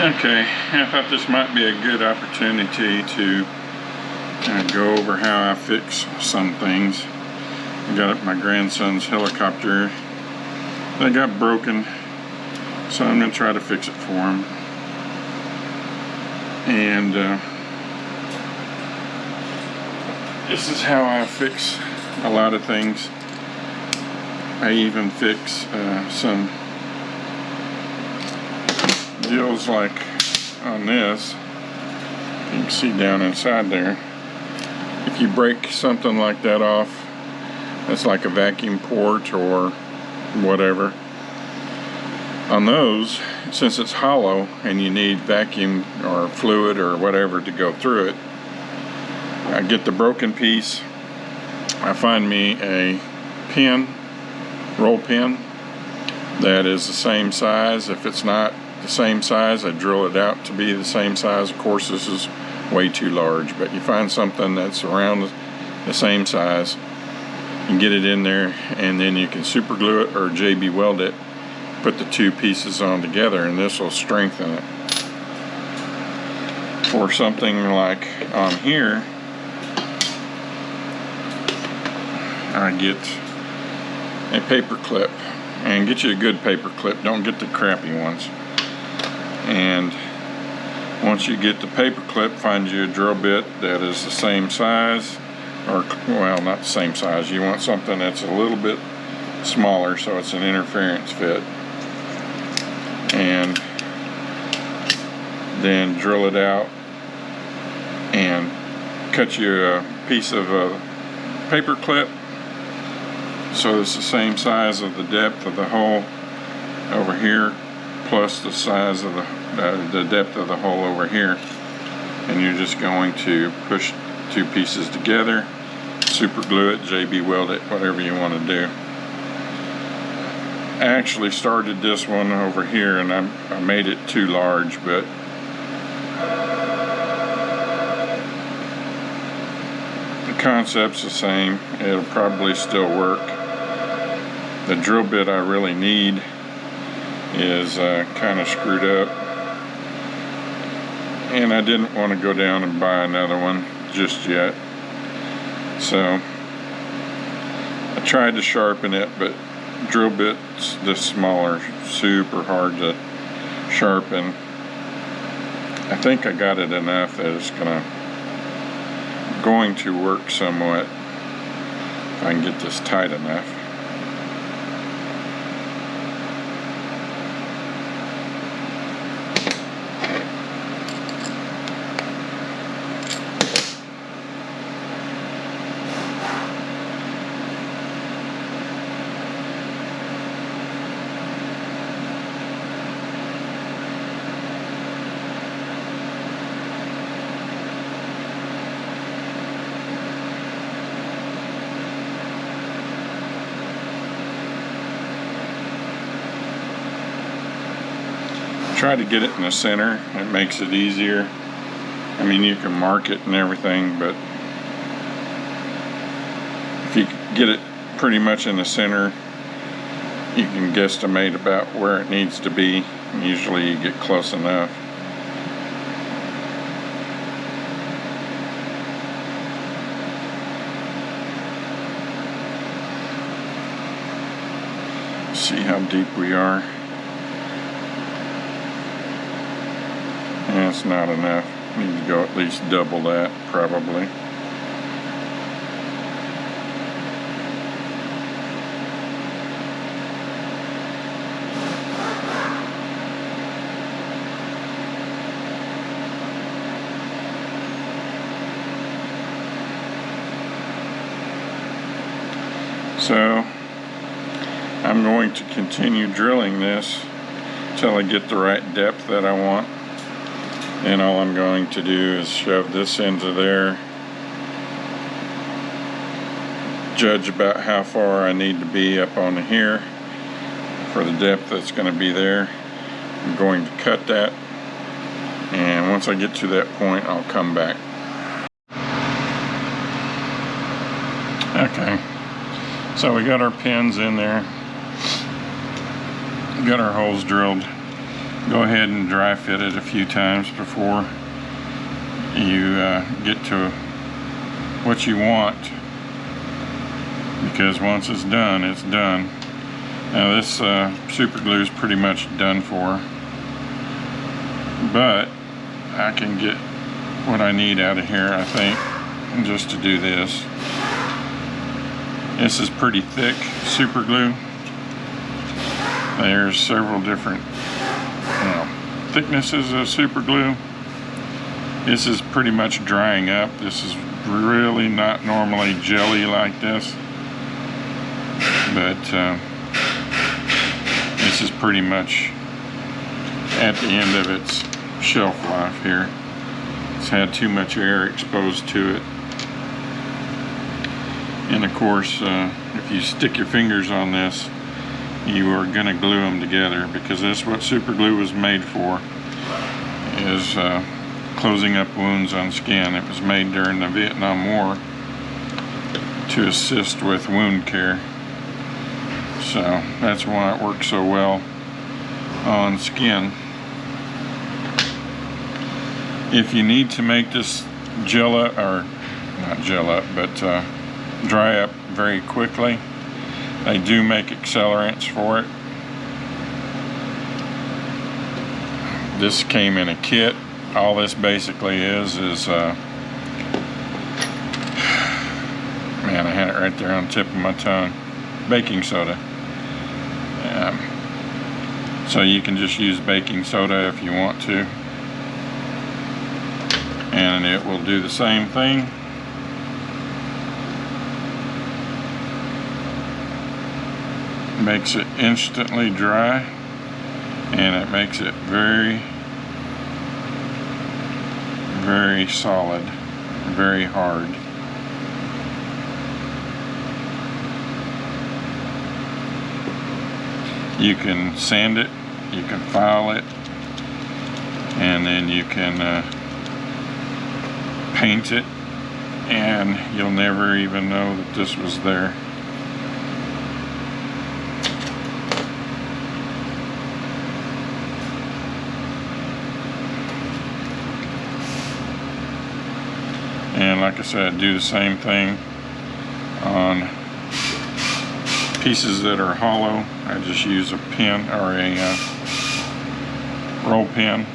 Okay, I thought this might be a good opportunity to go over how I fix some things. I got my grandson's helicopter that got broken, so I'm going to try to fix it for him. And this is how I fix a lot of things. I even fix some deals like on this. You can see down inside there, if you break something like that off, that's like a vacuum port or whatever. On those, since it's hollow and you need vacuum or fluid or whatever to go through it, I get the broken piece. I find me a pin, roll pin, that is the same size. If it's not the same size, I drill it out to be the same size. Of course, this is way too large, but you find something that's around the same size, you get it in there, and then you can super glue it or JB weld it, put the two pieces on together, and this will strengthen it. For something like on here, I get a paper clip, and get you a good paper clip, don't get the crappy ones. And once you get the paper clip, find you a drill bit that is the same size, or well, not the same size. You want something that's a little bit smaller so it's an interference fit, and then drill it out and cut you a piece of a paper clip so it's the same size of the depth of the hole over here plus the size of the depth of the hole over here, and you're just going to push two pieces together, super glue it, JB weld it, whatever you want to do. I actually started this one over here and I made it too large, but the concept's the same. It'll probably still work. The drill bit I really need is kind of screwed up, and I didn't want to go down and buy another one just yet, so I tried to sharpen it, but drill bits this smaller, super hard to sharpen. I think I got it enough that it's going to work somewhat if I can get this tight enough. Try to get it in the center. It makes it easier. I mean, you can mark it and everything, but if you get it pretty much in the center, you can guesstimate about where it needs to be. Usually you get close enough. See how deep we are. That's not enough. Need to go at least double that, probably. So I'm going to continue drilling this until I get the right depth that I want. And all I'm going to do is shove this into there, judge about how far I need to be up on here for the depth that's going to be there. I'm going to cut that, and once I get to that point, I'll come back. Okay, so we got our pins in there, we got our holes drilled. go ahead and dry fit it a few times before you get to what you want, because once it's done, it's done. Now this super glue is pretty much done for, but I can get what I need out of here, I think, just to do this. This is pretty thick super glue. There's several different thicknesses of super glue. This is pretty much drying up. This is really not normally jelly like this, but this is pretty much at the end of its shelf life here. It's had too much air exposed to it. And of course, if you stick your fingers on this, you are going to glue them together, because that's what super glue was made for, is closing up wounds on skin. It was made during the Vietnam War to assist with wound care. So that's why it works so well on skin. If you need to make this gel up, or not gel up, but dry up very quickly, they do make accelerants for it. This came in a kit. All this basically is man, I had it right there on the tip of my tongue. Baking soda. So you can just use baking soda if you want to, and it will do the same thing. Makes it instantly dry, and it makes it very, very solid, very hard. You can sand it, you can file it, and then you can paint it, and you'll never even know that this was there. And like I said, do the same thing on pieces that are hollow. I just use a pin or a roll pin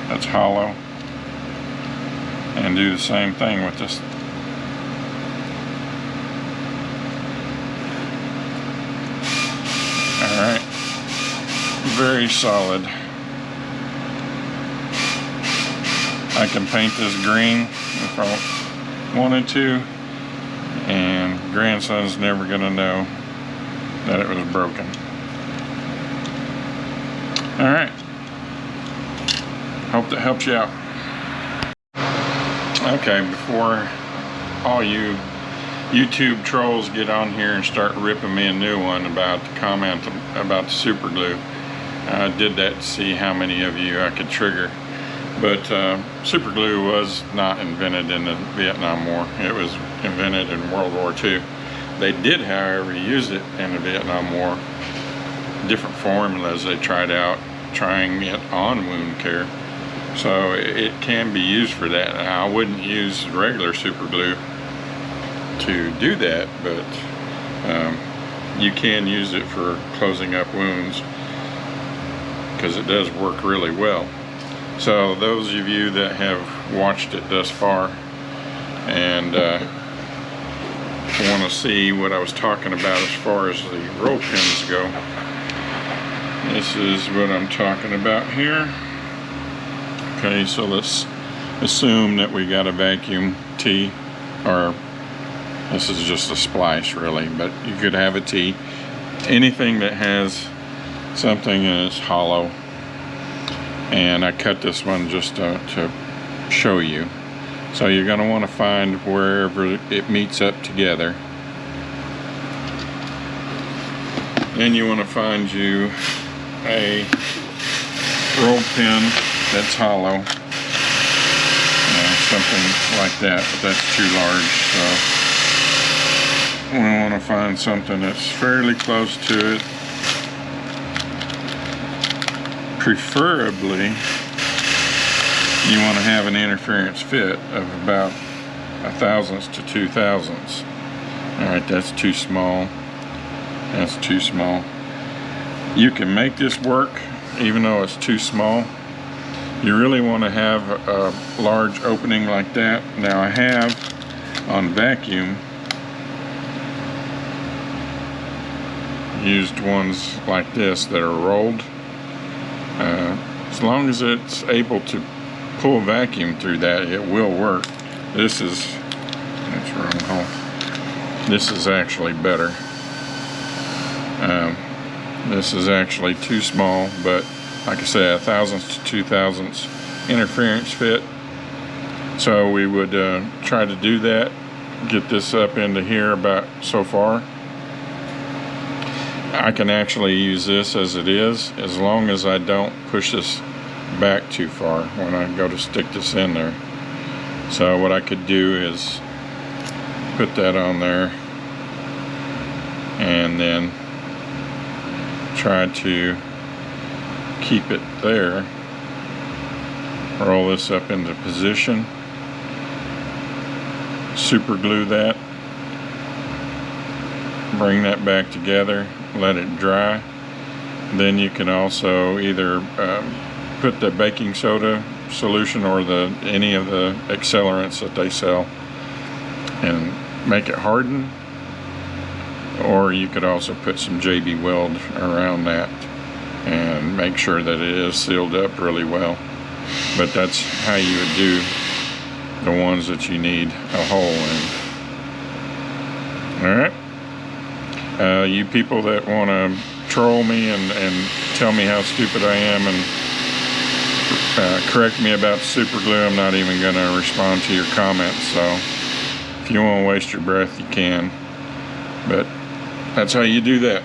that's hollow, and do the same thing with this. Alright, very solid. I can paint this green if I wanted to, and grandson's never gonna know that it was broken. Alright, hope that helps you out. Okay, before all you YouTube trolls get on here and start ripping me a new one about the comment about the super glue, I did that to see how many of you I could trigger. But super glue was not invented in the Vietnam War. It was invented in World War II. They did, however, use it in the Vietnam War. Different formulas they tried out, trying it on wound care. So it can be used for that. Now, I wouldn't use regular super glue to do that, but you can use it for closing up wounds, because it does work really well. So those of you that have watched it thus far and want to see what I was talking about as far as the roll pins go, this is what I'm talking about here. Okay, so let's assume that we got a vacuum T, or this is just a splice really, but you could have a T. Anything that has something that's hollow. And I cut this one just to show you. So you're going to want to find wherever it meets up together. Then you want to find you a roll pin that's hollow. Something like that, but that's too large. So we want to find something that's fairly close to it. preferably you want to have an interference fit of about 1/1000 to 2/1000. Alright, that's too small. That's too small. You can make this work even though it's too small. You really want to have a large opening like that. Now I have on vacuum used ones like this that are rolled. As long as it's able to pull vacuum through that, it will work. This is, that's wrong hole. This is actually better. This is actually too small, but like I said, 1/1000 to 2/1000 interference fit. So we would try to do that, get this up into here about so far. I can actually use this as it is, as long as I don't push this back too far when I go to stick this in there. So what I could do is put that on there and then try to keep it there. Roll this up into position, super glue that, bring that back together, let it dry. Then you can also either put the baking soda solution or any of the accelerants that they sell and make it harden, or you could also put some JB Weld around that and make sure that it is sealed up really well. But that's how you would do the ones that you need a hole in. Alright, you people that want to troll me and tell me how stupid I am and correct me about super glue, I'm not even going to respond to your comments. So if you want to waste your breath, you can, but that's how you do that.